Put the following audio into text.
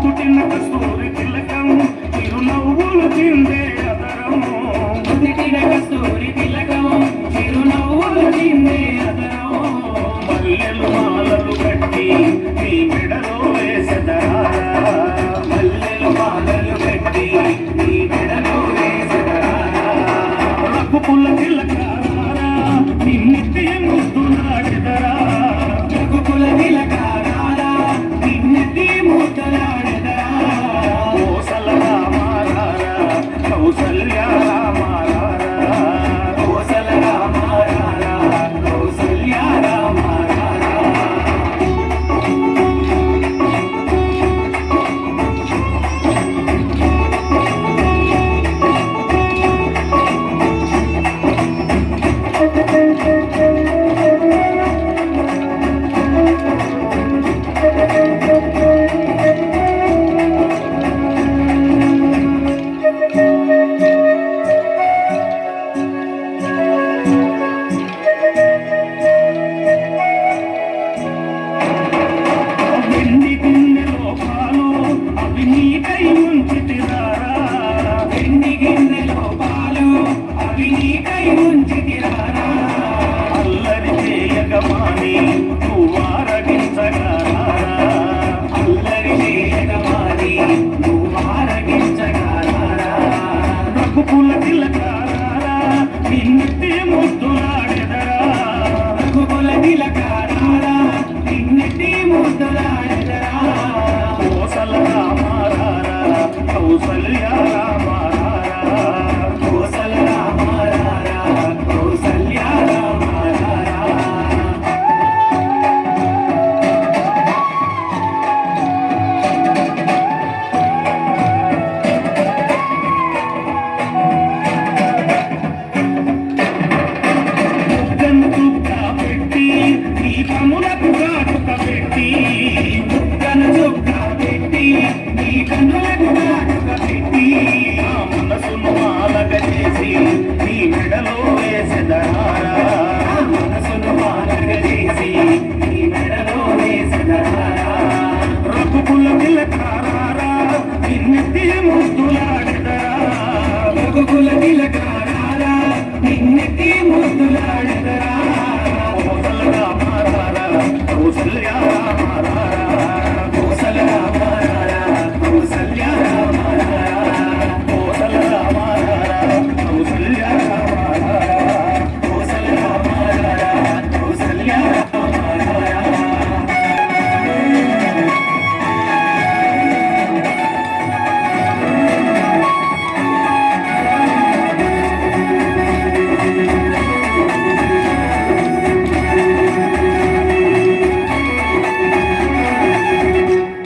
పుట్టిన కస్తూరి తిలకం చిరునవ్వులు చిందే అదరం పుట్టిన కస్తూరి తిలకం చిరునవ్వులు చిందే అదరం మల్లెలు మాలలు కట్టి నీ మెడలో వేసెదరా మల్లెలు మాలలు కట్టి నీ మెడలో వేసెదరా రఘుకుల తిలకారా నిన్నెత్తి ముద్దులాడెదరా రఘుకుల తిలకారా నిన్నెత్తి ముద్దులాడెదరా కోసల రామారారా కౌసల్య రామారారా కోసల రామారారా కౌసల్య రామారారా వెండి గిన్నెలో పాలు అవి నీకై ఉంచితిరారా వెండి గిన్నెలో పాలు అవి నీకై ఉంచితిరారా అల్లరి చేయగమాని నువ్వారగించగారా అల్లరి చేయగమాని నువ్వారగించగారా రఘుకుల తిలకారా నిన్నెత్తి ముద్దులాడెదరా రఘుకుల తిలకారా నిన్నెత్తి ముద్దులాడెదరా కోసల రామారారా కౌసల్య రామారారా కోసల రామారారా కౌసల్య రామారారా ముగ్గను చుక్క పెట్టి దీపములకు కాటుక పెట్టి ముగ్గను చుక్క పెట్టి దీపములకు కాటుక పెట్టి ఆ మనసును మాలగ చేసి నీ మెడలో వేసెదరారా మనసును మాలగ చేసి నీ మెడలో వేసెదరారా రఘుకుల తిలకారా నిన్నెత్తి ముద్దులాడెదరా రఘుకుల తిలకారా నిన్నెత్తి ముద్దులాడెదరా కోసల రామారారా కౌసల్య